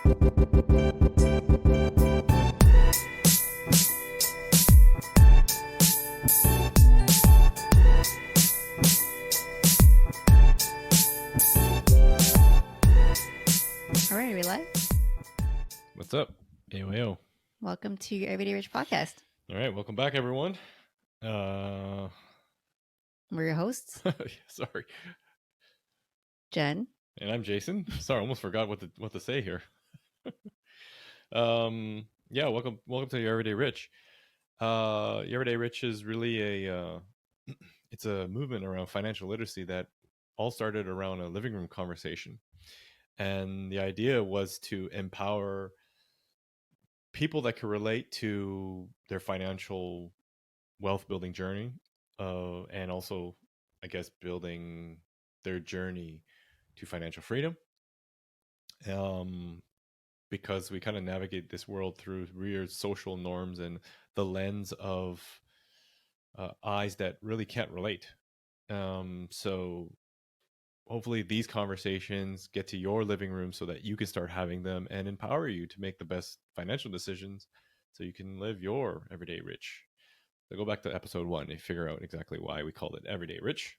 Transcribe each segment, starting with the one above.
All right, are we live? What's up? AOAO. Welcome to your Everyday Rich podcast. All right, welcome back, everyone. We're your hosts, sorry, Jen, and I'm Jason. Sorry, I almost forgot what to say here. Yeah, welcome to your Everyday Rich. Your Everyday Rich is really it's a movement around financial literacy that all started around a living room conversation, and the idea was to empower people that could relate to their financial wealth building journey, and also, I guess, building their journey to financial freedom. Because we kind of navigate this world through weird social norms and the lens of eyes that really can't relate. So hopefully these conversations get to your living room so that you can start having them and empower you to make the best financial decisions so you can live your everyday rich. So go back to episode 1 and figure out exactly why we called it Everyday Rich.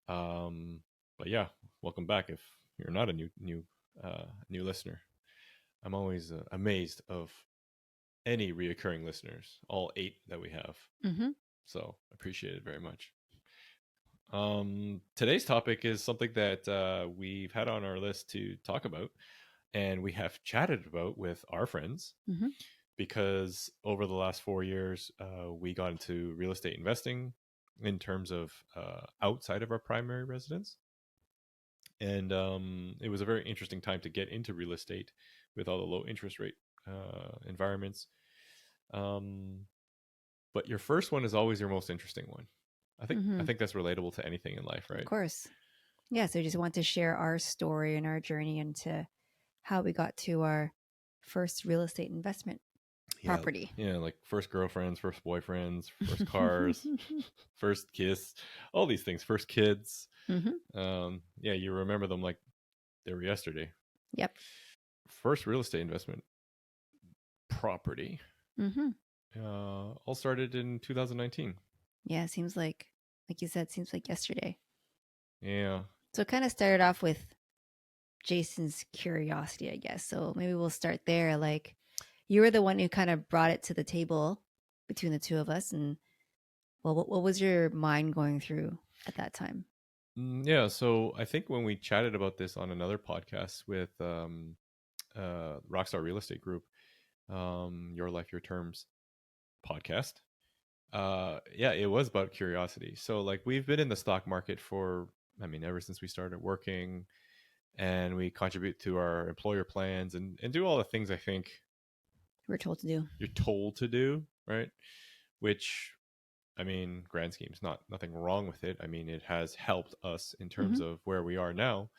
But yeah, welcome back. If you're not a new listener, I'm always amazed of any reoccurring listeners, all 8 that we have. Mm-hmm. So appreciate it very much. Today's topic is something that we've had on our list to talk about, and we have chatted about with our friends. Mm-hmm. Because over the last 4 years, we got into real estate investing in terms of outside of our primary residence. And it was a very interesting time to get into real estate with all the low interest rate environments. But your first one is always your most interesting one. I think that's relatable to anything in life, right? Of course. Yeah, so we just want to share our story and our journey into how we got to our first real estate investment property. Yeah, like first girlfriends, first boyfriends, first cars, first kiss, all these things, first kids. Mm-hmm. Yeah, you remember them like they were yesterday. Yep. First real estate investment property. Mm-hmm. All started in 2019. Yeah, it seems like you said, seems like yesterday. Yeah. So it kind of started off with Jason's curiosity, I guess. So maybe we'll start there. Like, you were the one who kind of brought it to the table between the two of us. And well, what was your mind going through at that time? Yeah. So I think when we chatted about this on another podcast with Rockstar Real Estate Group, Your Life, Your Terms podcast. Yeah, it was about curiosity. So like we've been in the stock market for, ever since we started working, and we contribute to our employer plans and do all the things I think we're told to do. You're told to do, right? Which, grand schemes, nothing wrong with it. It has helped us in terms of where we are now.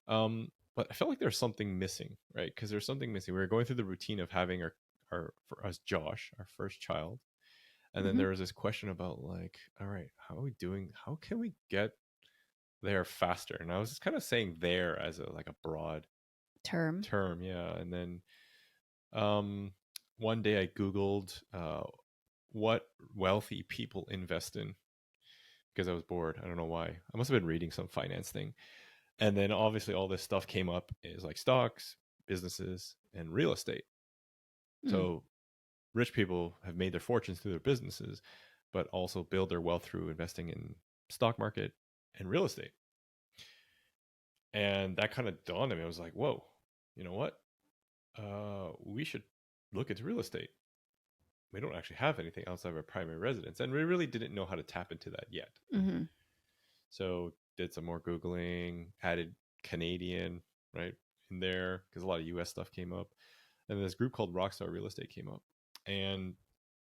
But I felt like there's something missing, right? Because there's something missing. We were going through the routine of having our for us, Josh, our first child. And then there was this question about like, all right, how are we doing? How can we get there faster? And I was just kind of saying there as a broad term. Yeah. And then one day I Googled what wealthy people invest in because I was bored. I don't know why. I must have been reading some finance thing. And then obviously all this stuff came up is like stocks, businesses, and real estate. So rich people have made their fortunes through their businesses, but also build their wealth through investing in stock market and real estate. And that kind of dawned on me. I was like, whoa, you know what? We should look into real estate. We don't actually have anything outside of our primary residence. And we really didn't know how to tap into that yet. So did some more Googling, added Canadian, right, in there, because a lot of US stuff came up. And this group called Rockstar Real Estate came up. And,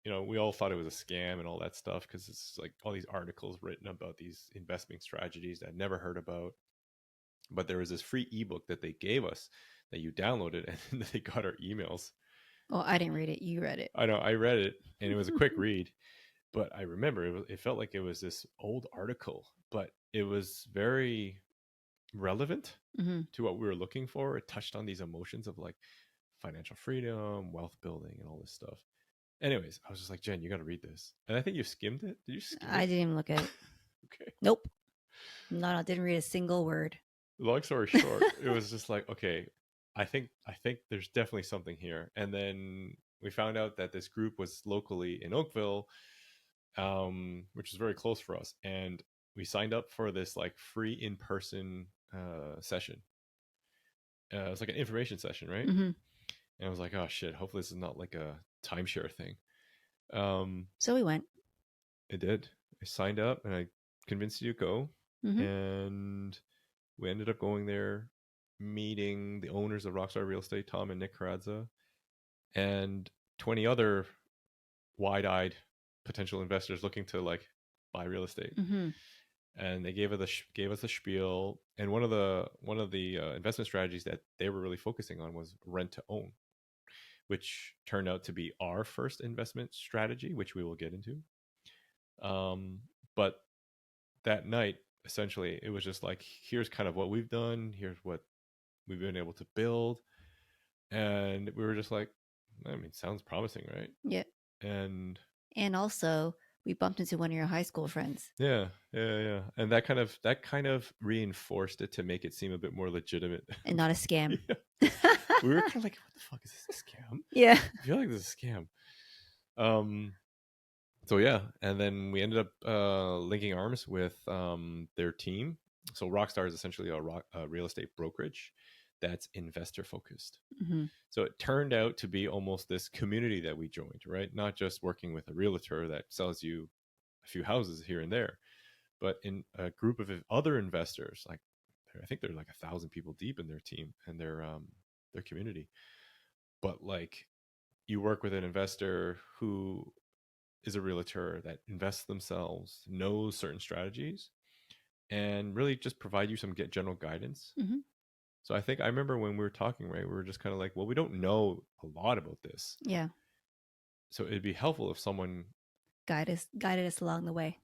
we all thought it was a scam and all that stuff because it's like all these articles written about these investment strategies that I'd never heard about. But there was this free ebook that they gave us that you downloaded, and they got our emails. Well, I didn't read it. You read it. I know. I read it, and it was a quick read. But I remember it felt like it was this old article, but it was very relevant Mm-hmm. to what we were looking for. It touched on these emotions of like financial freedom, wealth building, and all this stuff. Anyways, I was just like, Jen, you got to read this. And I think you skimmed it. Did you skim I it? didn't even look at it. Okay. Nope. No, I didn't read a single word. Long story short, it was just like, okay, I think there's definitely something here. And then we found out that this group was locally in Oakville, which is very close for us. And we signed up for this like free in-person session. It was like an information session, right? Mm-hmm. And I was like, oh shit, hopefully this is not like a timeshare thing. Um, So we went. it did. I signed up and I convinced you to go. Mm-hmm. And we ended up going there, meeting the owners of Rockstar Real Estate, Tom and Nick Carazza, and 20 other wide-eyed potential investors looking to like buy real estate. Mm-hmm. And they gave us a spiel. And one of the investment strategies that they were really focusing on was rent to own, which turned out to be our first investment strategy, which we will get into. But that night, essentially, it was just like, here's kind of what we've done, here's what we've been able to build. And we were just like, I mean, sounds promising, right? Yeah. And also, we bumped into one of your high school friends. yeah. And that kind of reinforced it to make it seem a bit more legitimate and not a scam. Yeah. We were kind of like, what the fuck, is this a scam? Yeah. I feel like this is a scam. So yeah, and then we ended up linking arms with their team. So Rockstar is essentially a real estate brokerage that's investor focused. Mm-hmm. So it turned out to be almost this community that we joined, right? Not just working with a realtor that sells you a few houses here and there, but in a group of other investors. Like, I think they're like 1,000 people deep in their team and their community. But like, you work with an investor who is a realtor that invests themselves, knows certain strategies, and really just provide you some general guidance. Mm-hmm. So I remember when we were talking, right, we were just kind of like, well, we don't know a lot about this. Yeah. So it'd be helpful if someone guided us along the way.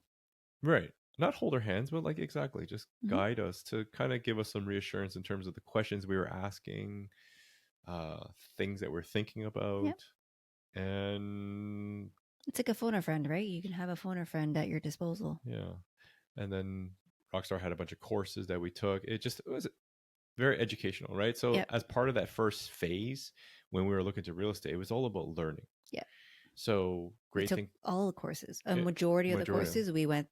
right, not hold our hands, but like exactly just Mm-hmm. guide us to kind of give us some reassurance in terms of the questions we were asking, things that we're thinking about. Yep. And it's like a phone a friend, right? You can have a phone a friend at your disposal. Yeah. And then Rockstar had a bunch of courses that we took. It was very educational, right? So Yep. as part of that first phase, when we were looking to real estate, it was all about learning. Yeah. So great we thing. took all the courses. A majority of the courses we went,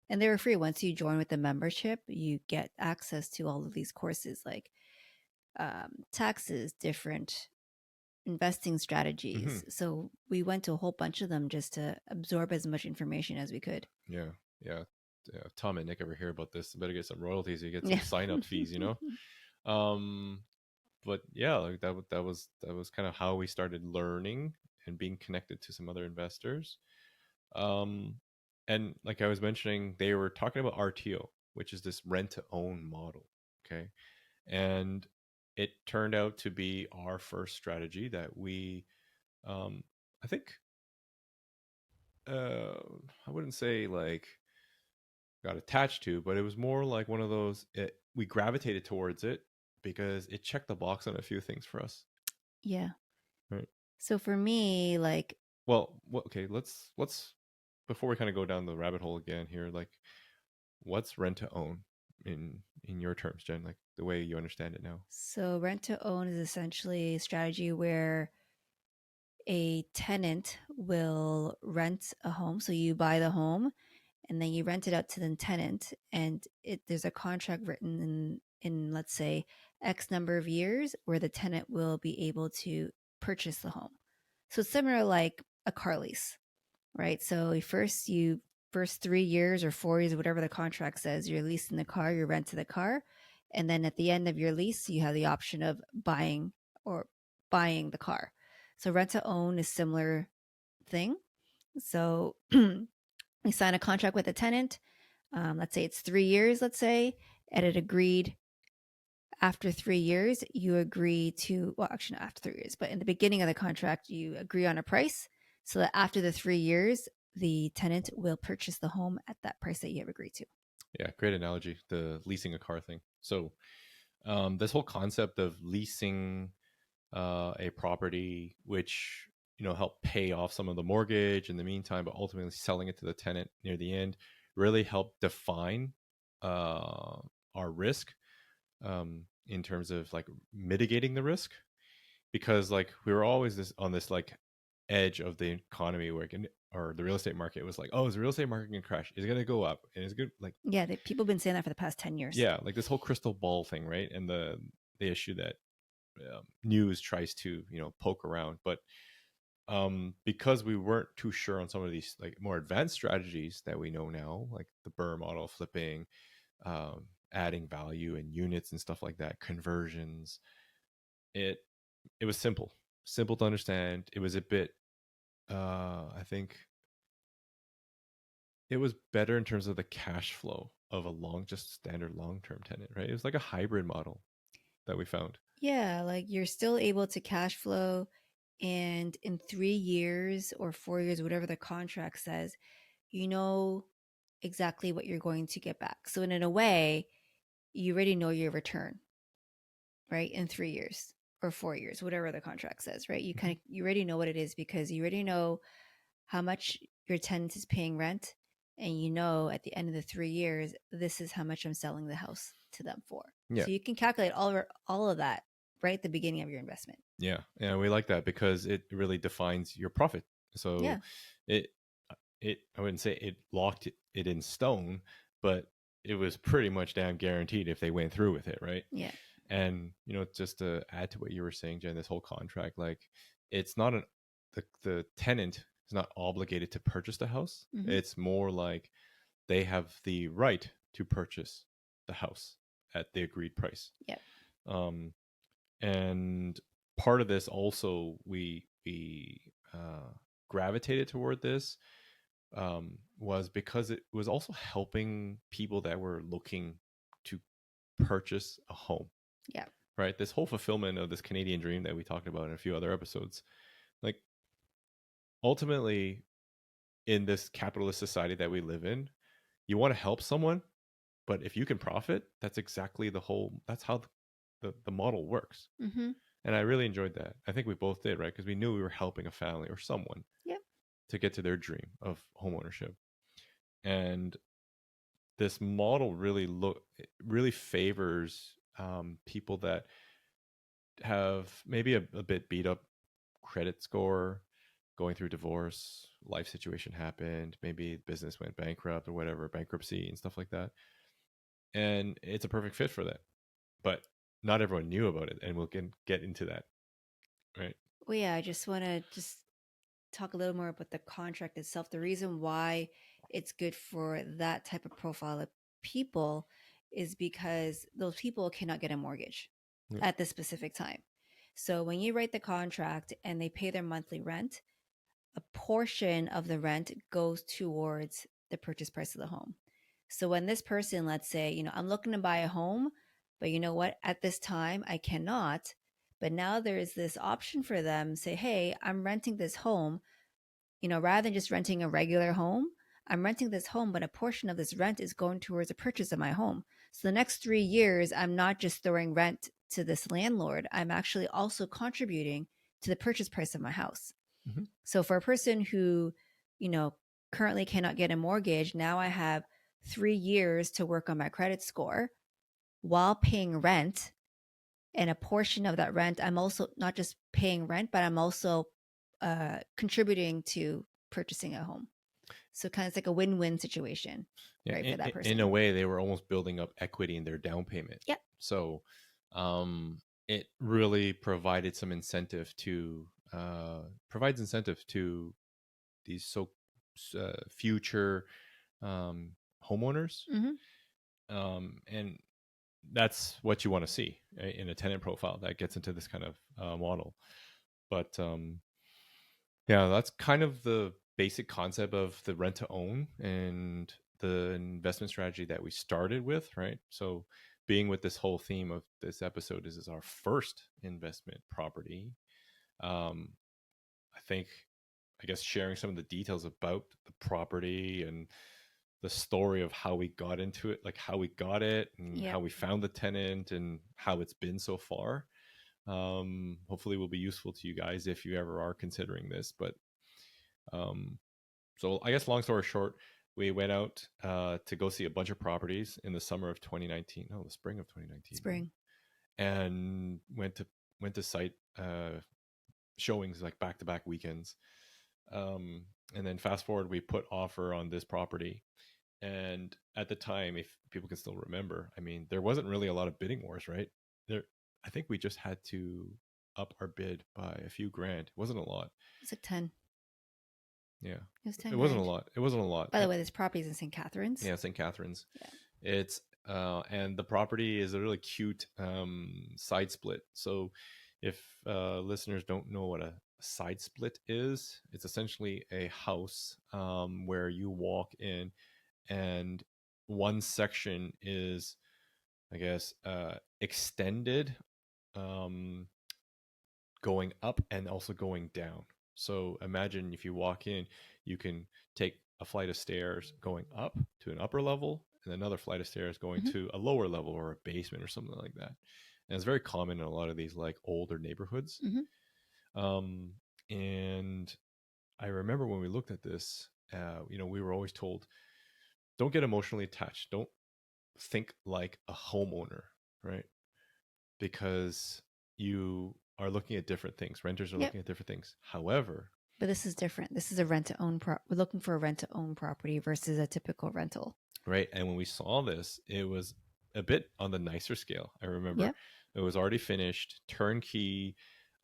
and they were free. Once you join with the membership, you get access to all of these courses, like taxes, different investing strategies. Mm-hmm. So we went to a whole bunch of them just to absorb as much information as we could. Yeah. Tom and Nick ever hear about this, better get some royalties. You get some sign-up fees, you know. But yeah, like that was kind of how we started learning and being connected to some other investors. And like I was mentioning, they were talking about RTO, which is this rent to own model. Okay. And it turned out to be our first strategy that we, I think, I wouldn't say like got attached to, but it was more like one of those, we gravitated towards it because it checked the box on a few things for us. Yeah. Right. So for me, like, well, okay, let's before we kind of go down the rabbit hole again here, like, what's rent to own in your terms, Jen, like the way you understand it now? So rent to own is essentially a strategy where a tenant will rent a home. So you buy the home and then you rent it out to the tenant, and there's a contract written in let's say X number of years where the tenant will be able to purchase the home. So it's similar like a car lease, right? So first 3 years or 4 years, whatever the contract says, you're leasing the car, you're renting the car. And then at the end of your lease, you have the option of buying the car. So rent to own is similar thing. So we sign a contract with a tenant. Let's say it's 3 years, and it agreed after 3 years, you agree to, well, actually not after 3 years, but in the beginning of the contract, you agree on a price so that after the 3 years, the tenant will purchase the home at that price that you have agreed to. Yeah, great analogy. The leasing a car thing. So this whole concept of leasing a property, which help pay off some of the mortgage in the meantime, but ultimately selling it to the tenant near the end, really helped define our risk in terms of like mitigating the risk, because like we were always on this like edge of the economy where or the real estate market was like, oh, is the real estate market going to crash? Is it going to go up? And it's good. Like, Yeah, people have been saying that for the past 10 years. yeah, like this whole crystal ball thing, right? And the issue that news tries to poke around, but because we weren't too sure on some of these like more advanced strategies that we know now, like the BRRRR model, flipping, adding value in units and stuff like that, conversions, it was simple to understand. It was a bit I think it was better in terms of the cash flow of a just standard long-term tenant, right? It was like a hybrid model that we found. Yeah, like you're still able to cash flow, and in 3 years or 4 years, whatever the contract says, you know exactly what you're going to get back. So in a way, you already know your return, right? In 3 years or 4 years, whatever the contract says, right? You already know what it is because you already know how much your tenant is paying rent, and you know at the end of the 3 years, this is how much I'm selling the house to them for. Yeah. So you can calculate all of that right at the beginning of your investment. Yeah, and we like that because it really defines your profit. So Yeah. it I wouldn't say it locked it in stone, but it was pretty much damn guaranteed if they went through with it, right? Yeah. And just to add to what you were saying, Jen, this whole contract, like it's not the tenant is not obligated to purchase the house. Mm-hmm. It's more like they have the right to purchase the house at the agreed price. Yeah. Um, and part of this also we gravitated toward this was because it was also helping people that were looking to purchase a home. Yeah. Right, this whole fulfillment of this Canadian dream that we talked about in a few other episodes, like ultimately in this capitalist society that we live in, you want to help someone, but if you can profit, that's how the model works. Mm-hmm. And I really enjoyed that. I think we both did, right? Because we knew we were helping a family or someone Yep. to get to their dream of homeownership. And this model really favors people that have maybe a bit beat up credit score, going through divorce, life situation happened, maybe business went bankrupt or whatever, bankruptcy and stuff like that. And it's a perfect fit for that. But not everyone knew about it, and we'll get into that, right? Well, yeah, I just want to talk a little more about the contract itself. The reason why it's good for that type of profile of people is because those people cannot get a mortgage Yeah. at this specific time. So when you write the contract and they pay their monthly rent, a portion of the rent goes towards the purchase price of the home. So when this person, let's say, I'm looking to buy a home, but you know what? At this time, I cannot. But now there is this option for them, say, hey, I'm renting this home, rather than just renting a regular home, I'm renting this home, but a portion of this rent is going towards the purchase of my home. So the next 3 years, I'm not just throwing rent to this landlord, I'm actually also contributing to the purchase price of my house. Mm-hmm. So for a person who, currently cannot get a mortgage, now I have 3 years to work on my credit score while paying rent. And a portion of that rent, I'm also not just paying rent, but I'm also contributing to purchasing a home. So kind of it's like a win-win situation, Yeah, right, for that person. In a way, they were almost building up equity in their down payment. Yep. So it really provided some incentive provides incentive to these future homeowners. Mm-hmm. And that's what you want to see in a tenant profile that gets into this kind of model. But yeah, that's kind of the basic concept of the rent to own and the investment strategy that we started with, right? So being with this whole theme of this episode is our first investment property. I think, I guess, sharing some of the details about the property and the story of how we got into it, like how we got it and Yep. how we found the tenant and how it's been so far. Hopefully will be useful to you guys if you ever are considering this. But so I guess long story short, we went out to go see a bunch of properties in the summer of 2019. Oh, the spring of 2019. Spring. And went to site showings like back to back weekends. And then fast forward, we put offer on this property. And at the time, if people can still remember, I mean, there wasn't really a lot of bidding wars, right? I think we just had to up our bid by a few grand. It wasn't a lot. It's like 10. Yeah. It was 10 It wasn't a grand. lot. It wasn't a lot. By the way, this property is in St. Catharines. Yeah, St. Catharines. Yeah. It's and the property is a really cute side split. So if listeners don't know what a side split is, it's essentially a house where you walk in and one section is, I guess, extended, going up and also going down. So imagine if you walk in, you can take a flight of stairs going up to an upper level and another flight of stairs going to a lower level or a basement or something like that. And it's very common in a lot of these like older neighborhoods. And I remember when we looked at this, we were always told, don't get emotionally attached. Don't think like a homeowner, right? Because you are looking at different things. Renters are looking at different things. However, but this is different. This is a rent to own. We're looking for a rent to own property versus a typical rental. Right. And when we saw this, it was a bit on the nicer scale. I remember it was already finished, turnkey.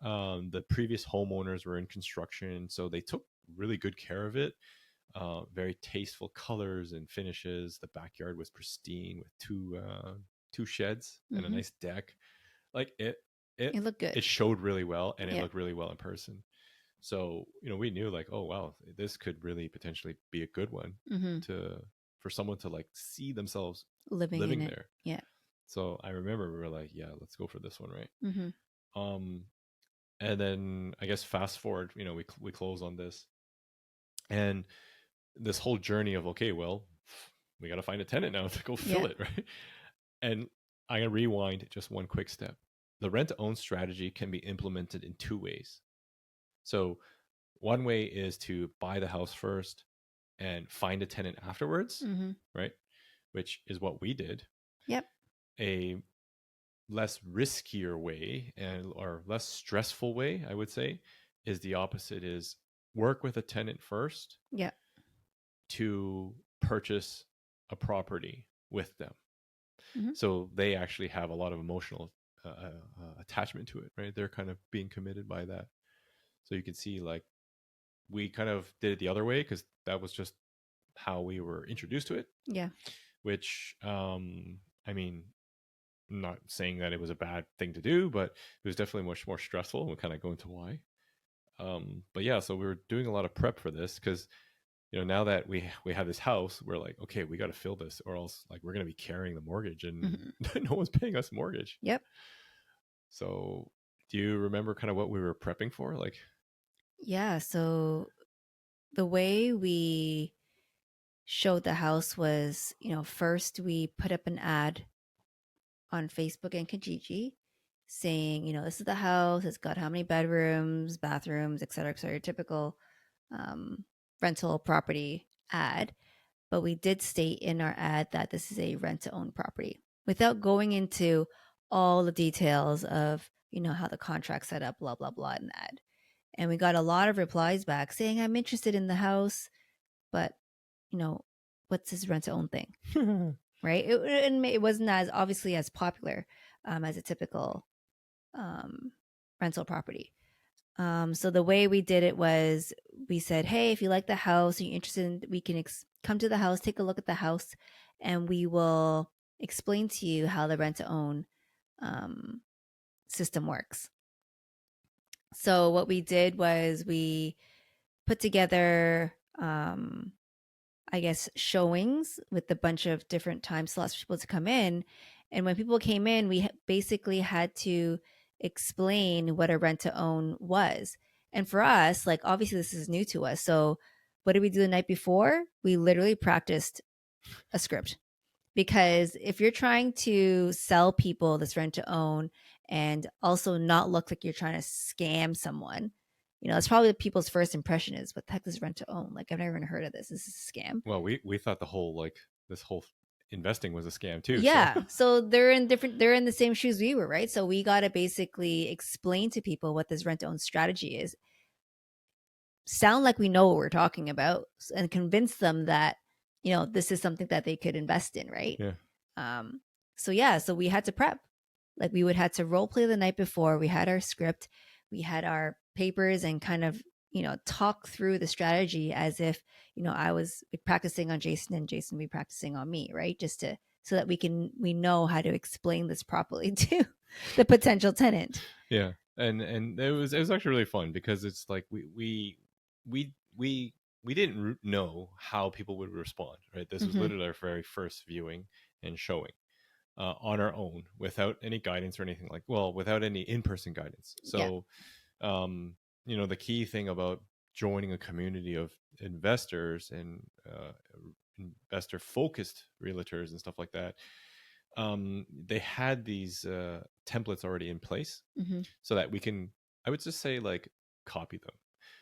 The previous homeowners were in construction, so they took really good care of it. Very tasteful colors and finishes. The backyard was pristine with two sheds and a nice deck. Like it looked good. It showed really well, and it looked really well in person. So we knew like, oh wow, this could really potentially be a good one for someone to like see themselves living there. Yeah. So I remember we were like, yeah, let's go for this one, right? And then I guess fast forward, we close on this, and this whole journey of, okay, well, we got to find a tenant now to go fill it, right? And I'm gonna rewind just one quick step. The rent to own strategy can be implemented in two ways. So one way is to buy the house first and find a tenant afterwards, right? Which is what we did. Yep. A less riskier way or less stressful way, I would say, is the opposite, is work with a tenant first. Yeah. To purchase a property with them. So they actually have a lot of emotional attachment to it, right? They're kind of being committed by that. So you can see like we kind of did it the other way because that was just how we were introduced to it. Yeah. Which, I mean, I'm not saying that it was a bad thing to do, but it was definitely much more stressful. And we'll kind of go into why. But yeah, so we were doing a lot of prep for this because now that we have this house, we're like, okay, we got to fill this, or else like we're going to be carrying the mortgage and no one's paying us mortgage. Yep. So do you remember kind of what we were prepping for? Like, yeah. So the way we showed the house was, first we put up an ad on Facebook and Kijiji saying, this is the house. It's got how many bedrooms, bathrooms, et cetera, typical rental property ad. But we did state in our ad that this is a rent to own property without going into all the details of, how the contract's set up, blah, blah, blah in the ad. And we got a lot of replies back saying, I'm interested in the house, but, what's this rent to own thing? Right? It wasn't as obviously as popular as a typical rental property. So the way we did it was we said, hey, if you like the house, you're interested we can come to the house, take a look at the house, and we will explain to you how the rent to own system works. So what we did was we put together, I guess, showings with a bunch of different time slots for people to come in. And when people came in, we basically had to explain what a rent to own was. And for us, like, obviously this is new to us. So what did we do the night before? We literally practiced a script. Because if you're trying to sell people this rent to own and also not look like you're trying to scam someone, that's probably people's first impression is, what the heck is rent to own? Like, I've never even heard of this. This is a scam. Well, we thought the whole this whole investing was a scam too. Yeah. So they're in the same shoes we were, right? So we got to basically explain to people what this rent to own strategy is, sound like we know what we're talking about, and convince them that, this is something that they could invest in, right? Yeah. So we had to prep. Like, we would had to role play the night before. We had our script, we had our papers, and kind of, talk through the strategy as if, I was practicing on Jason and Jason would be practicing on me, right? Just to, so that we know how to explain this properly to the potential tenant. Yeah. And it was actually really fun, because it's like we didn't know how people would respond, right? This was literally our very first viewing and showing on our own, without any guidance or anything, without any in-person guidance. So the key thing about joining a community of investors and investor focused realtors and stuff like that, they had these templates already in place, so that we can, I would just say, like, copy them.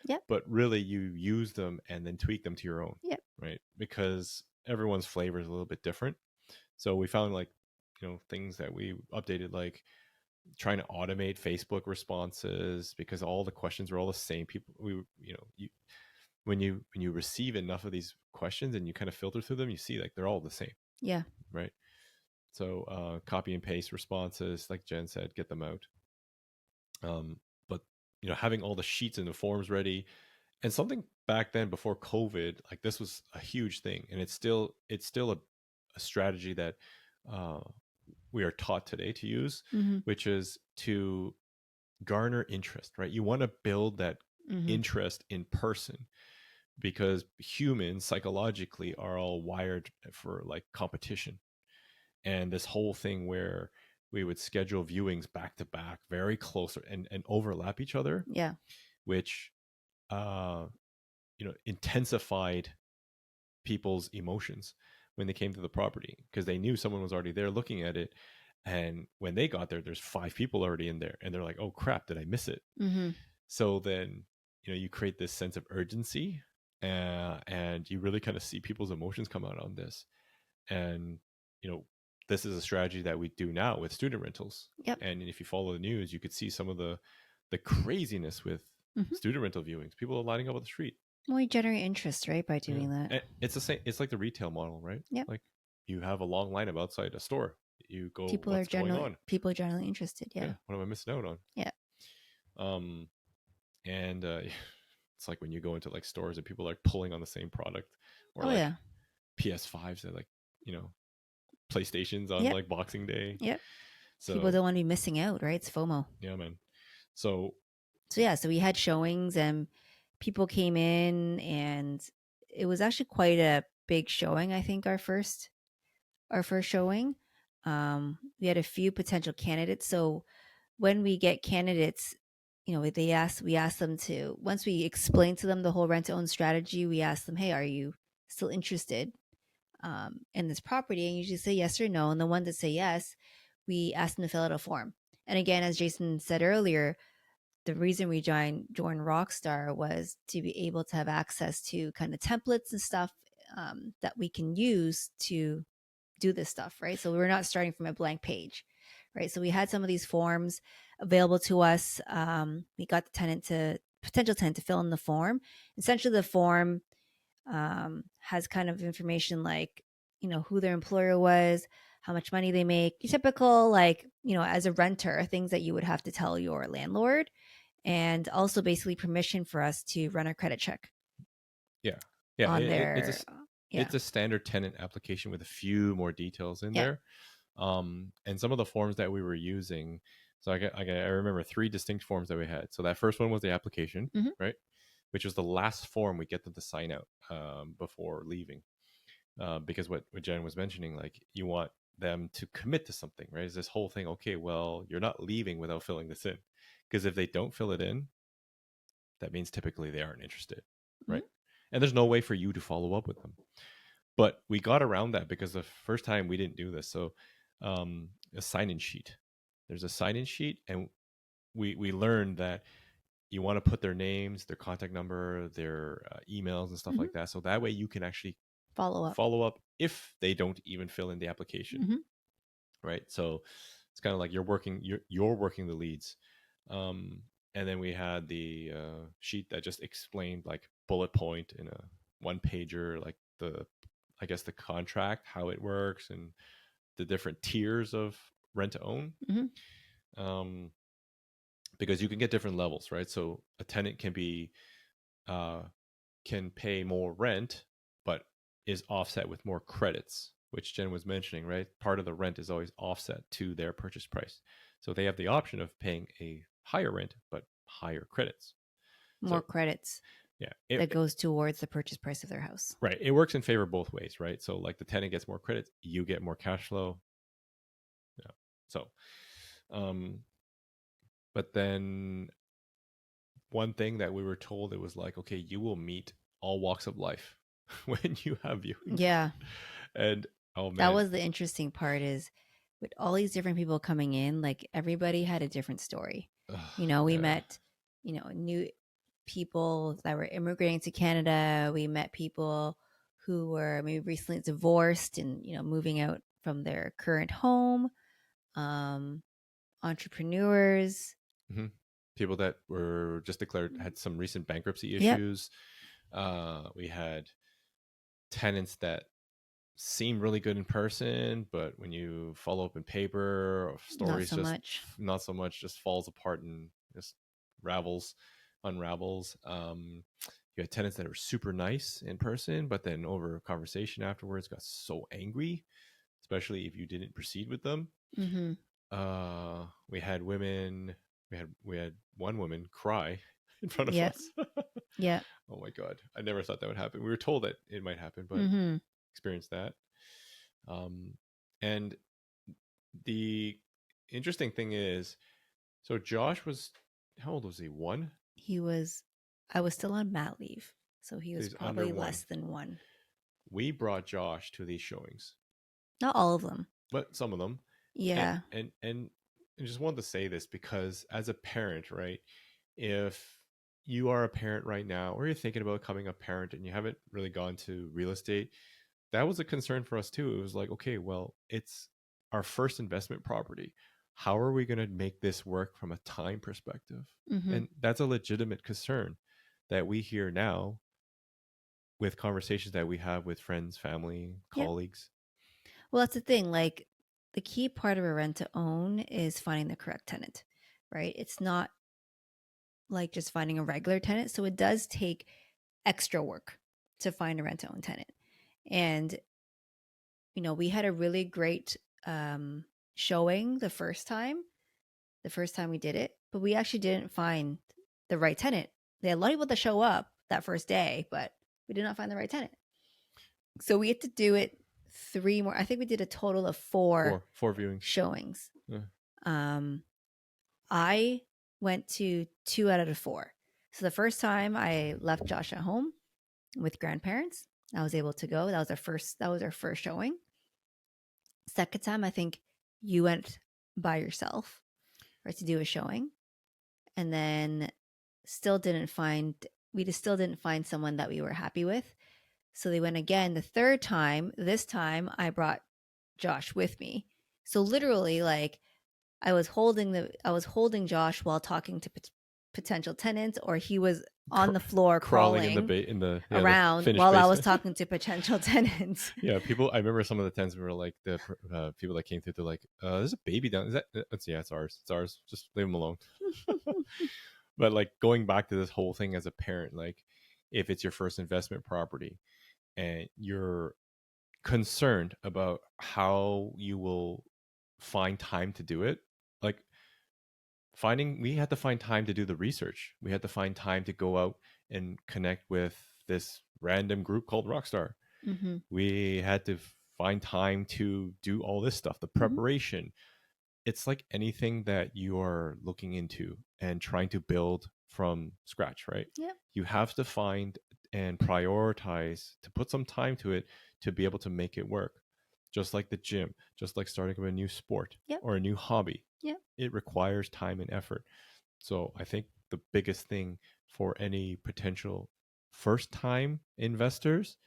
Yep. But really, you use them and then tweak them to your own. Yep. Right? Because everyone's flavor is a little bit different. So we found, like, things that we updated, like trying to automate Facebook responses, because all the questions were all the same. People, when you receive enough of these questions and you kind of filter through them, you see, like, they're all the same. Yeah. Right. So copy and paste responses, like Jen said, get them out. But having all the sheets and the forms ready, and something back then before COVID, like, this was a huge thing, and it's still a strategy that we are taught today to use, which is to garner interest. Right? You want to build that interest in person, because humans psychologically are all wired for, like, competition. And this whole thing where we would schedule viewings back to back, very close, and overlap each other. Yeah. Which intensified people's emotions when they came to the property, because they knew someone was already there looking at it. And when they got there, there's 5 people already in there, and they're like, oh crap, did I miss it? So then you create this sense of urgency, and you really kind of see people's emotions come out on this. And this is a strategy that we do now with student rentals. Yep. And if you follow the news, you could see some of the craziness with student rental viewings. People are lining up on the street. Well, you generate interest, right, by doing that. And it's the same. It's like the retail model, right? Yeah. Like, you have a long lineup outside a store. You go, People what's going on? People are generally interested. Yeah. What am I missing out on? Yeah. And it's like when you go into, like, stores and people are, like, pulling on the same product, or PS5s that, like, PlayStations on like Boxing Day. Yep. So people don't want to be missing out, right? It's FOMO. Yeah, man. So we had showings, and people came in, and it was actually quite a big showing. I think our first showing, we had a few potential candidates. So when we get candidates, we ask them to, once we explain to them the whole rent to own strategy, we ask them, hey, are you still interested in this property? And usually say yes or no. And the ones that say yes, we ask them to fill out a form. And again, as Jason said earlier, the reason we joined Rockstar was to be able to have access to kind of templates and stuff that we can use to do this stuff, right? So we're not starting from a blank page, right? So we had some of these forms available to us. We got the potential tenant to fill in the form. Essentially, the form has kind of information like, who their employer was, how much money they make, typical, like, as a renter, things that you would have to tell your landlord, and also basically permission for us to run a credit check. Yeah. It's a standard tenant application with a few more details in there. And some of the forms that we were using, so I remember 3 distinct forms that we had. So that first one was the application, right? Which was the last form we get them to sign out before leaving. Because what Jen was mentioning, like, you want them to commit to something, right? Is this whole thing, okay, well, you're not leaving without filling this in. Because if they don't fill it in, that means typically they aren't interested, right? And there's no way for you to follow up with them. But we got around that because the first time we didn't do this. So a sign-in sheet. There's a sign-in sheet, and we learned that you want to put their names, their contact number, their emails, and stuff Hmm. like that. So that way you can actually Follow up. follow up if they don't even fill in the application, Hmm. right? So it's kind of like you're working the leads. Um, and then we had the sheet that just explained like bullet point in a one pager, like I guess the contract, how it works, and the different tiers of rent to own. Hmm. Um, because you can get different levels, right? So a tenant uh, can pay more rent, but is offset with more credits, which Jen was mentioning, right? Part of the rent is always offset to their purchase price. So they have the option of paying a higher rent, but higher credits. More So credits yeah, that goes towards the purchase price of their house. right. It works in favor both ways, right? So like the tenant gets more credits, you get more cash flow. Yeah. So, um, but then one thing that we were told, it was like, okay, you will meet all walks of life when you have viewings. Yeah. And oh That man, was the interesting part is with all these different people coming in, like everybody had a different story. We yeah. met, new people that were immigrating to Canada. We met people who were maybe recently divorced and, moving out from their current home. Um, Entrepreneurs. Mm-hmm. People that were just declared had some recent bankruptcy Yep. issues. We had tenants that seem really good in person, but when you follow up in paper, or Not stories so just much. not so much, just falls apart and just unravels. You had tenants that were super nice in person, but then over conversation afterwards got so angry, especially if you didn't proceed with them. Mm-hmm. We had women. We had one woman cry in front of Yep. us. Yep. Oh my god! I never thought that would happen. We were told that it might happen, but Mm-hmm. experienced that. Um, and the interesting thing is, so Josh was, how old was he? One. I was still on mat leave. So he So was he's under probably one. less than one. We brought Josh to these showings, Not all of them. but some of them, and Yeah. and and I just wanted to say this because as a parent, right? If you are a parent right now, or you're thinking about becoming a parent and you haven't really gone to real estate, that was a concern for us too. It was like, okay, well, it's our first investment property. How are we going to make this work from a time perspective? Mm-hmm. And that's a legitimate concern that we hear now with conversations that we have with friends, family, Yep. colleagues. Well, that's the thing. Like the key part of a rent to own is finding the correct tenant, right? It's not like just finding a regular tenant. So it does take extra work to find a rent to own tenant. And, we had a really great showing the first time we did it, but we actually didn't find the right tenant. They had a lot of people that show up that first day, but we did not find the right tenant. So we had to do it three more. I think we did a total of Four viewings. showings. Yeah. Um, I went to 2 out of the 4. So the first time I left Josh at home with grandparents, I was able to go. That was our first showing. Second time, I think you went by yourself, right, to do a showing. And then we just still didn't find someone that we were happy with. So they went again the third time. This time I brought Josh with me. So literally, like I was holding Josh while talking to potential tenants, or he was on the floor Crawling in the crawling the around finished while I was basement. talking to potential tenants. Yeah, people. I remember some of the tents were like the people that came through. They're like, "There's a baby down. Is that? Yeah, it's ours. It's ours. Just leave them alone." But like going back to this whole thing as a parent, like if it's your first investment property and you're concerned about how you will find time to do it, like we had to find time to do the research. We had to find time to go out and connect with this random group called Rockstar. Mm-hmm. We had to find time to do all this stuff, the Mm-hmm. preparation. It's like anything that you are looking into and trying to build from scratch, right? Yep. You have to find and prioritize, to put some time to it, to be able to make it work. Just like the gym, just like starting a new sport Yep. or a new hobby, Yep. it requires time and effort. So I think the biggest thing for any potential first time investors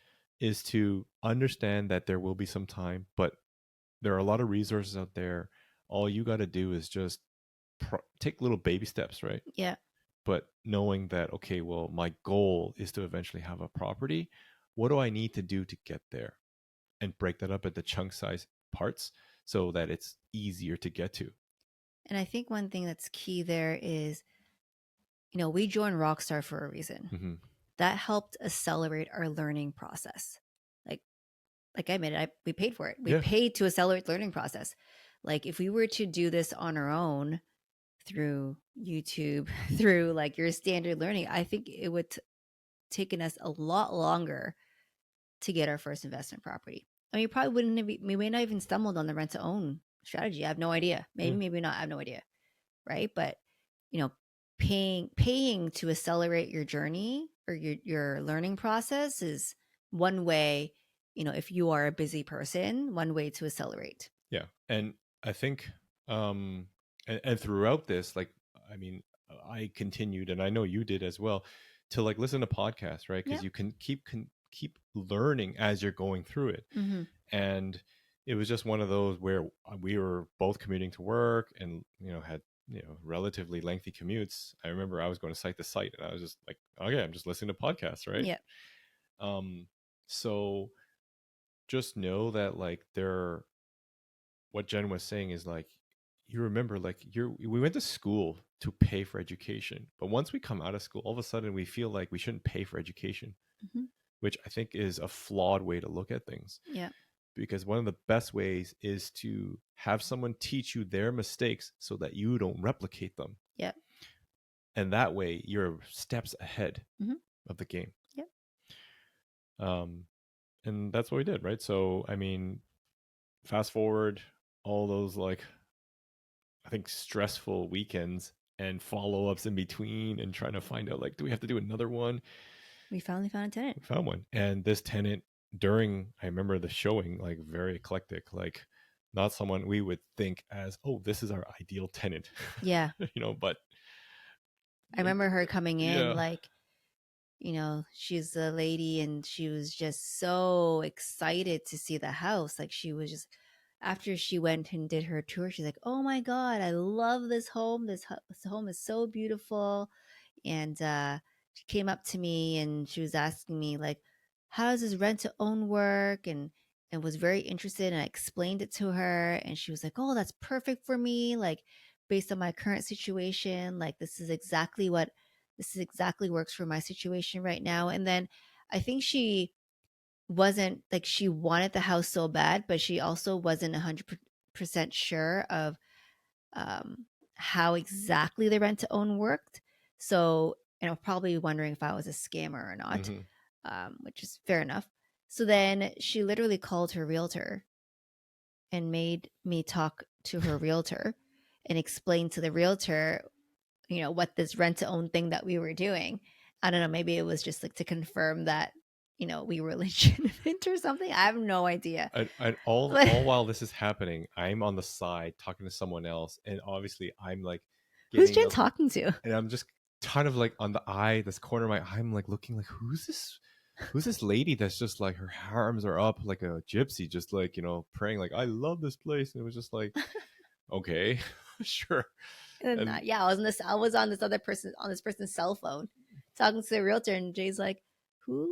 is to understand that there will be some time, but there are a lot of resources out there. All you got to do is just take little baby steps, right? Yeah. But knowing that, okay, well, my goal is to eventually have a property. What do I need to do to get there? And break that up into chunk size parts so that it's easier to get to. And I think one thing that's key there is, we joined Rockstar for a reason. Mm-hmm. That helped accelerate our learning process. Like I admitted, we paid for it. We paid to accelerate the learning process. Like if we were to do this on our own through YouTube, through like your standard learning, I think it would taken us a lot longer to get our first investment property. I mean, you probably wouldn't have, we may not even stumbled on the rent to own strategy. I have no idea. Maybe not. I have no idea. Right. But, paying to accelerate your journey or your learning process is one way, if you are a busy person, one way to accelerate. Yeah. And I think, and throughout this, like, I mean, I continued, and I know you did as well, to like listen to podcasts, right? Because you can keep learning as you're going through it. Mm-hmm. And it was just one of those where we were both commuting to work and, had, relatively lengthy commutes. I remember I was going to site to site and I was just like, okay, I'm just listening to podcasts, right? Yeah. So just know that like what Jen was saying is like, you remember, like we went to school to pay for education, but once we come out of school, all of a sudden we feel like we shouldn't pay for education, Mm-hmm. which I think is a flawed way to look at things. Yeah. Because one of the best ways is to have someone teach you their mistakes so that you don't replicate them. Yeah. And that way you're steps ahead of the game. Yeah. And that's what we did, right? So, I mean, fast forward all those, like, I think stressful weekends and follow-ups in between and trying to find out, like, do we have to do another one? We finally found a tenant. We found one. And this tenant, I remember the showing, like, very eclectic, like not someone we would think as, oh, this is our ideal tenant. Yeah. But I remember her coming in, yeah. like, she's a lady and she was just so excited to see the house. Like she was just, after she went and did her tour, she's like, oh my God, I love this home. This home is so beautiful. And she came up to me and she was asking me like, how does this rent to own work? And was very interested, and I explained it to her and she was like, oh, that's perfect for me. Like based on my current situation, like this is exactly works for my situation right now. And then I think she wasn't like, she wanted the house so bad, but she also wasn't 100% sure of how exactly the rent to own worked. So, probably wondering if I was a scammer or not, which is fair enough. So then she literally called her realtor and made me talk to her realtor and explain to the realtor, what this rent to own thing that we were doing. I don't know, maybe it was just like to confirm that, we were legitimate or something. I have no idea. All while this is happening, I'm on the side talking to someone else, and obviously I'm like, who's Jen talking to? And I'm just kind of like on this corner of my eye, I'm like looking like, who's this lady that's just like her arms are up like a gypsy, just like, praying like, I love this place. And it was just like, okay, sure. And yeah, I was on this person's cell phone talking to the realtor, and Jay's like, who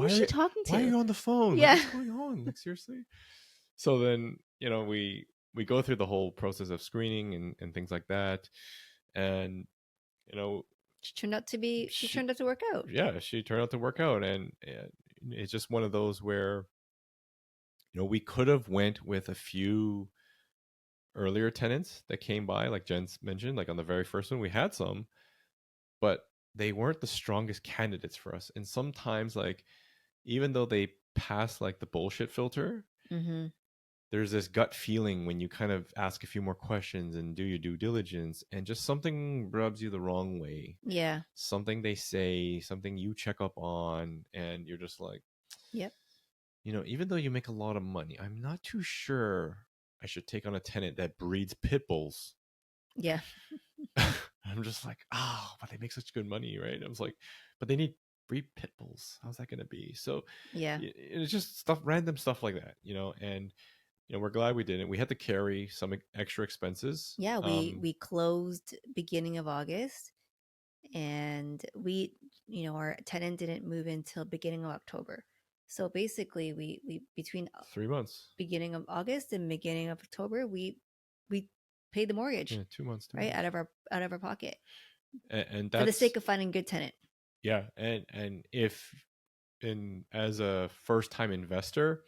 is she talking to? Why are you on the phone? Yeah. Like, what's going on? Like, seriously? So then, we go through the whole process of screening and things like that. And, she turned out to work out. Yeah, she turned out to work out. And it's just one of those where, we could have went with a few earlier tenants that came by, like Jen's mentioned, like on the very first one, we had some, but they weren't the strongest candidates for us. And sometimes, like, even though they pass like the bullshit filter, there's this gut feeling when you kind of ask a few more questions and do your due diligence, and just something rubs you the wrong way. Yeah. Something they say, something you check up on, and you're just like, Yep. even though you make a lot of money, I'm not too sure I should take on a tenant that breeds pit bulls. Yeah. I'm just like, but they make such good money, right? I was like, but they need breed pit bulls. How's that going to be? So Yeah. it's just stuff, random stuff like that, and we're glad we didn't. We had to carry some extra expenses. Yeah, we closed beginning of August, and our tenant didn't move until beginning of October. So basically, we between 3 months. beginning of August and beginning of October, we paid the mortgage, Yeah, 2 months, right, 2 months. out of our pocket And for the that's, sake of finding a good tenant. yeah, and if in as a first time investor,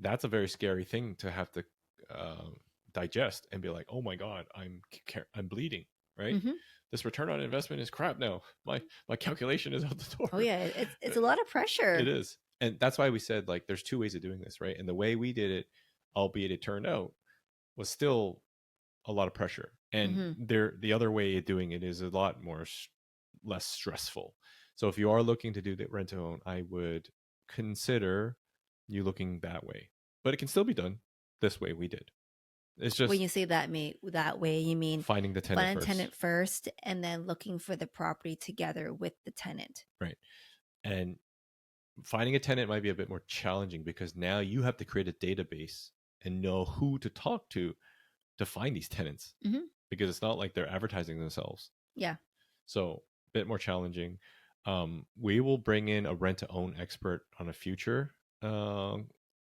that's a very scary thing to have to uh, digest and be like, oh my god, I'm bleeding, right? Mm-hmm. This return on investment is crap now. My calculation is out the Oh door. yeah, it's a lot of It pressure. is, and that's why we said, like, there's two ways of doing this, right? And the way we did it, albeit it turned out, was still a lot of pressure. And Mm-hmm. the other way of doing it is a lot more less stressful. So if you are looking to do the rent to own, I would consider you looking that way. But it can still be done this way we did. It's When just you say that way, you mean finding the tenant find a first, tenant first and then looking for the property together with the tenant. right? And finding a tenant might be a bit more challenging because now you have to create a database and know who to talk to find these tenants, Mm-hmm. because it's not like they're advertising themselves. Yeah. So a bit more challenging. We will bring in a rent to own expert on a future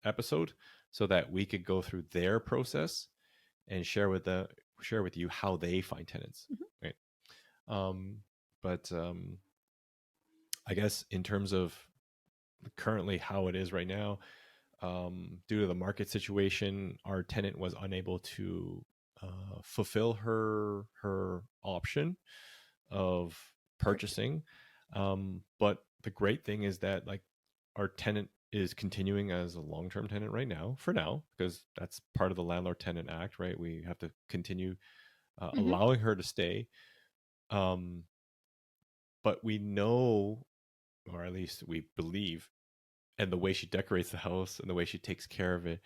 episode so that we could go through their process and share with you how they find tenants. Mm-hmm. Right. But I guess in terms of currently how it is right now, due to the market situation, our tenant was unable to fulfill her option of Purchase. purchasing. But the great thing is that, like, our tenant is continuing as a long-term tenant right now, for now, because that's part of the landlord tenant act, right? We have to continue Mm-hmm. allowing her to stay. Um, but we know, or at least we believe, and the way she decorates the house and the way she takes care of it,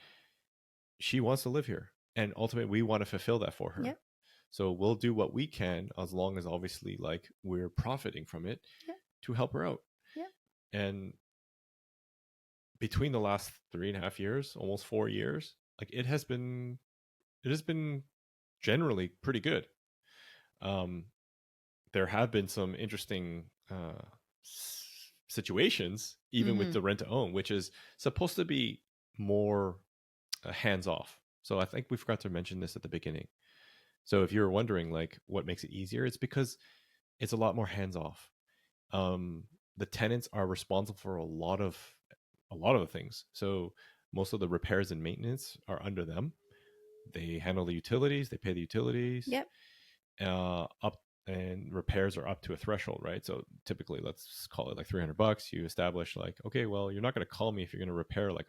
she wants to live here. And ultimately, we want to fulfill that for her. Yep. So we'll do what we can, as long as obviously, like, we're profiting from it, Yep. to help her out. Yep. And between the last 3.5 years, almost 4 years, like, it has been generally pretty good. Um, there have been some interesting situations, even with Mm-hmm. the rent to own, which is supposed to be more hands off. So I think we forgot to mention this at the beginning. So if you're wondering, like, what makes it easier, it's because it's a lot more hands off. Um, the tenants are responsible for a lot of the things. So most of the repairs and maintenance are under them. They handle the utilities, they pay the utilities, Yep. up, and repairs are up to a threshold, right? So typically, let's call it like $300. You establish, like, okay, well, you're not going to call me if you're going to repair like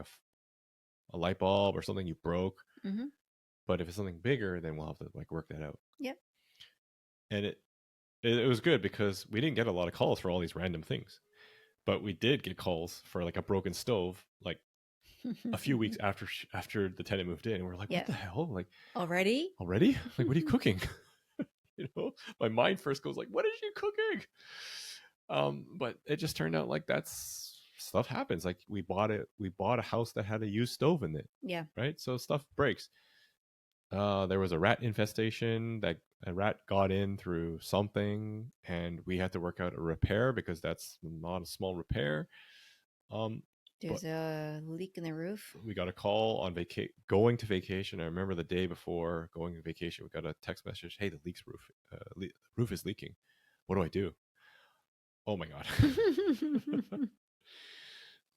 a light bulb or something you broke. Mm-hmm. But if it's something bigger, then we'll have to, like, work that out. Yep. And it was good because we didn't get a lot of calls for all these random things, but we did get calls for, like, a broken stove, like, a few weeks after the tenant moved in, and we're like, what Yeah. the hell? Like, Already? already? Like, what are you cooking? My mind first goes like, what is she cooking? But it just turned out like that's stuff happens. Like, we bought a house that had a used stove in it, Yeah. right? So stuff breaks. There was a rat infestation that a rat got in through something, and we had to work out a repair because that's not a small repair. Um, but There's a leak in the roof. we got a call on going to vacation. I remember the day before going to vacation, we got a text message: "Hey, the roof is leaking. What do I do?" Oh my god!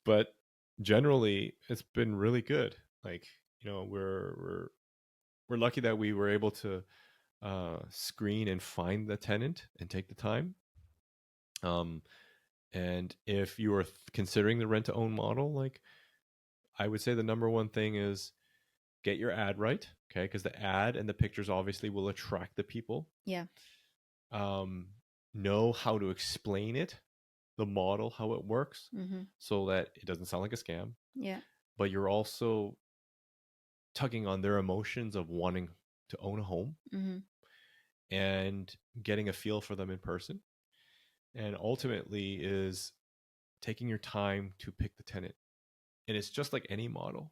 But generally, it's been really good. Like, we're lucky that we were able to screen and find the tenant and take the time. Um, and if you are considering the rent to own model, like, I would say the number one thing is get your ad right, okay? Because the ad and the pictures obviously will attract the people. Yeah. Know how to explain it, the model, how it works, so that it doesn't sound like a scam. Yeah. But you're also tugging on their emotions of wanting to own a home and getting a feel for them in person. And ultimately is taking your time to pick the tenant. And it's just like any model.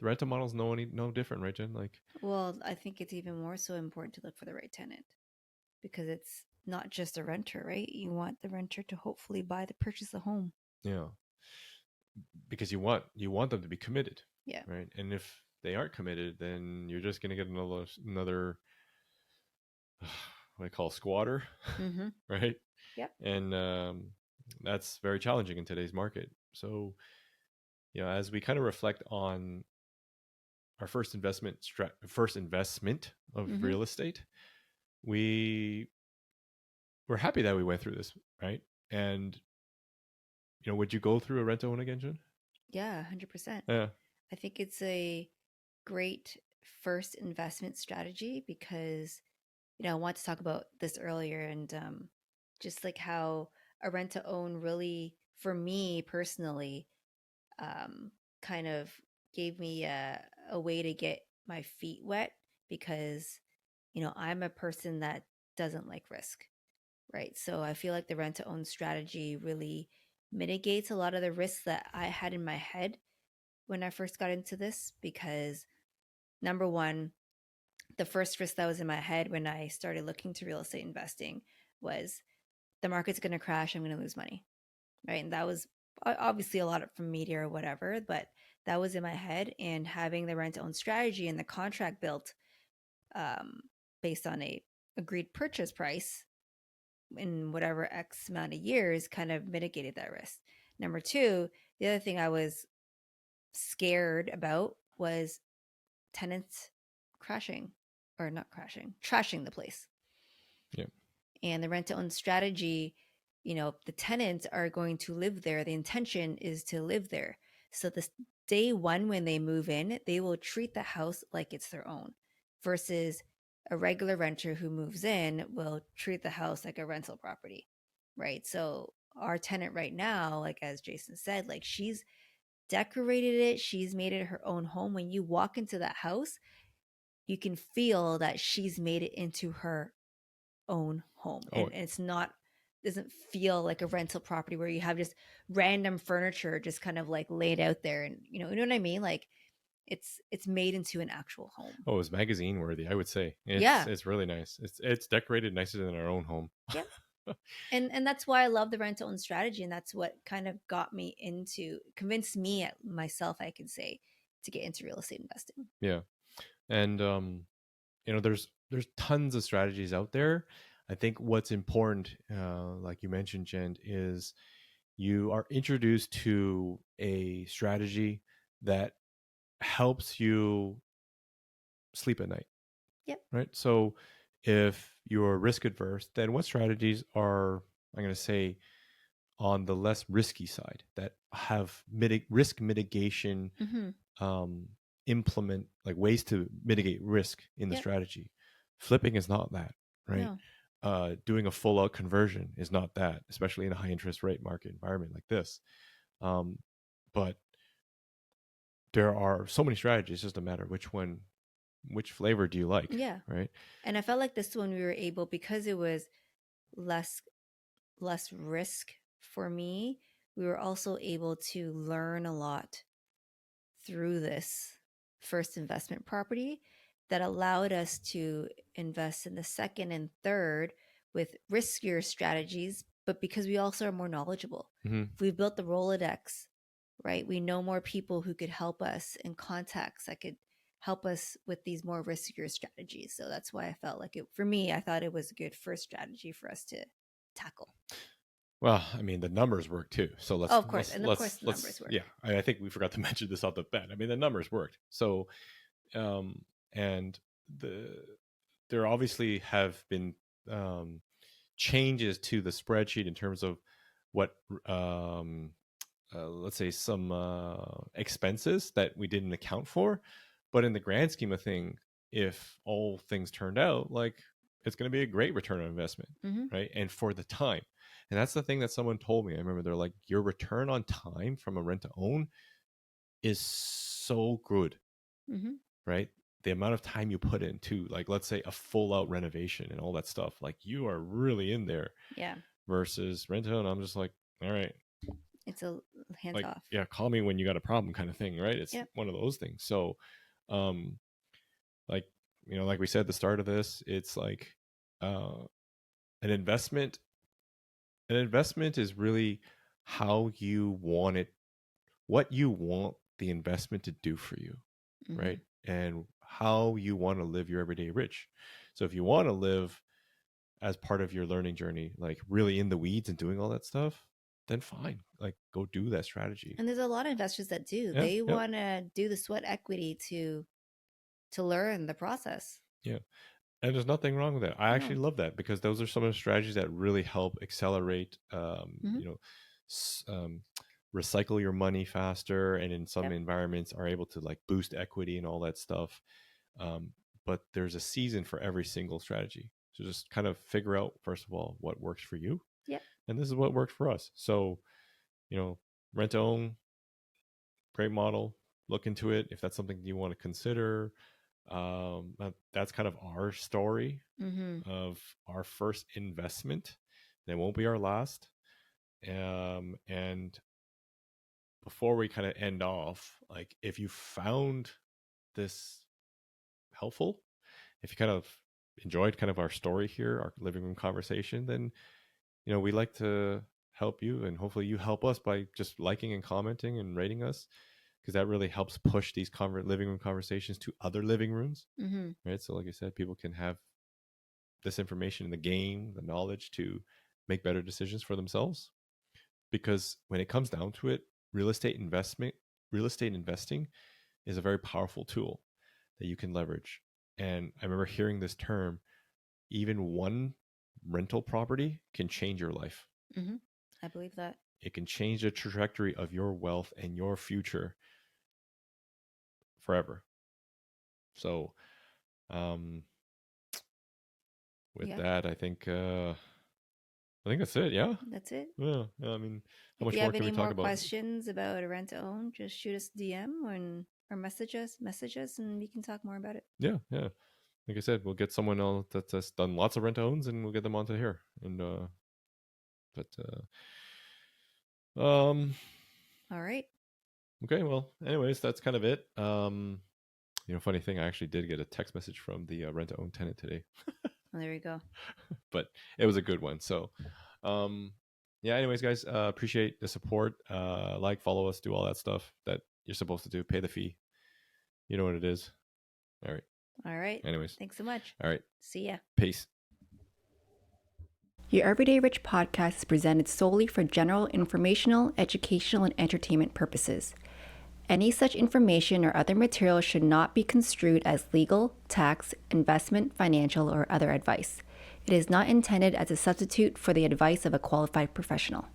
The rental model is no different, right, Jen? Like, well, I think it's even more so important to look for the right tenant, because it's not just a renter, right? You want the renter to hopefully purchase the home. yeah, because you want them to be committed, Yeah. right? And if they aren't committed, then you're just going to get another what I call squatter, right? Yep. And that's very challenging in today's market. So, as we kind of reflect on our first investment of real estate, we're happy that we went through this, right? And would you go through a rent to own again, Jen? Yeah, 100%. Yeah. I think it's a great first investment strategy because, I want to talk about this earlier, and just like how a rent to own really, for me personally, kind of gave me a way to get my feet wet because, I'm a person that doesn't like risk, right? So I feel like the rent to own strategy really mitigates a lot of the risks that I had in my head when I first got into this, because number one, the first risk that was in my head when I started looking to real estate investing was the market's going to crash, I'm going to lose money, right? And that was obviously a lot from media or whatever, but that was in my head. And having the rent to own strategy and the contract built based on a agreed purchase price in whatever X amount of years kind of mitigated that risk. Number two, the other thing I was scared about was tenants crashing, or not crashing, trashing the place. Yeah. And the rent to own strategy, the tenants are going to live there. The intention is to live there. So this day one, when they move in, they will treat the house like it's their own, versus a regular renter who moves in will treat the house like a rental property, right? So our tenant right now, like as Jason said, like she's decorated it, she's made it her own home. When you walk into that house, you can feel that she's made it into her own home. Oh, And it's not, doesn't feel like a rental property where you have just random furniture just kind of like laid out there, and you know what I mean? Like it's made into an actual home. oh, it's magazine worthy, I would say. Yeah. It's really nice. It's decorated nicer than our own home. Yeah. And that's why I love the rent to own strategy, and that's what kind of got me into, convinced me myself, I could say, to get into real estate investing. Yeah. And there's tons of strategies out there. I think what's important, like you mentioned, Jen, is you are introduced to a strategy that helps you sleep at night. Yep. Right. So if you're risk adverse, then what strategies are, I'm going to say, on the less risky side that have risk mitigation, implement like ways to mitigate risk in the Yep. strategy. Flipping is not that, right? No. Doing a full out conversion is not that, especially in a high interest rate market environment like this. But there are so many strategies. It's just a matter which flavor do you like? Yeah. Right. And I felt like this one we were able, because it was less risk for me, we were also able to learn a lot through this first investment property that allowed us to invest in the second and third with riskier strategies, but because we also are more knowledgeable. If we built the Rolodex, right, we know more people who could help us, and contacts that could help us with these more riskier strategies. So that's why I felt like for me, I thought it was a good first strategy for us to tackle. Well, I mean, the numbers work too. So let's, Oh, of course. And of course, the numbers work. yeah. I think we forgot to mention this off the bat. I mean, the numbers worked. So, and there obviously have been changes to the spreadsheet in terms of what, let's say, some expenses that we didn't account for. But in the grand scheme of thing, if all things turned out, like, it's going to be a great return on investment, right? And for the time. And that's the thing that someone told me. I remember they're like, your return on time from a rent to own is so good, right? The amount of time you put into, like, let's say a full out renovation and all that stuff, like, you are really in there. Yeah. Versus rent to own, I'm just like, all right, it's a hands like, off. yeah, call me when you got a problem kind of thing, right? It's one of those things. So, like, like we said at the start of this, it's like an investment. An investment is really how you want it, what you want the investment to do for you, right? And how you want to live your everyday rich. So if you want to live as part of your learning journey, like really in the weeds and doing all that stuff, then fine, like, go do that strategy. And there's a lot of investors that do. Yeah, they want to do the sweat equity to learn the process. Yeah. And there's nothing wrong with that. I actually love that, because those are some of the strategies that really help accelerate, recycle your money faster, and in some environments are able to like boost equity and all that stuff. But there's a season for every single strategy. So just kind of figure out, first of all, what works for you. Yep. And this is what works for us. So, rent to own, great model. Look into it if that's something you want to consider. That's kind of our story of our first investment. It won't be our last. And before we kind of end off, like, if you found this helpful, if you kind of enjoyed kind of our story here, our living room conversation, then we like to help you, and hopefully you help us by just liking and commenting and rating us, because that really helps push these living room conversations to other living rooms, right? So like I said, people can have this information in the game, the knowledge to make better decisions for themselves. Because when it comes down to it, real estate investing is a very powerful tool that you can leverage. And I remember hearing this term, even one rental property can change your life. I believe that. It can change the trajectory of your wealth and your future forever. So with that, I think that's it. Yeah, that's it. Yeah, I mean, how much more can we talk about? If you have any more questions about a rent to own, just shoot us a DM or message us, and we can talk more about it. Yeah. Like I said, we'll get someone else that's done lots of rent to owns, and we'll get them onto here. And all right. Okay, well, anyways, that's kind of it. Funny thing, I actually did get a text message from the rent to own tenant today. Well, there we go. But it was a good one. So, yeah, anyways, guys, appreciate the support. Like, follow us, do all that stuff that you're supposed to do. Pay the fee. You know what it is. All right. Anyways. Thanks so much. All right. See ya. Peace. Your Everyday Rich podcast is presented solely for general informational, educational, and entertainment purposes. Any such information or other material should not be construed as legal, tax, investment, financial, or other advice. It is not intended as a substitute for the advice of a qualified professional.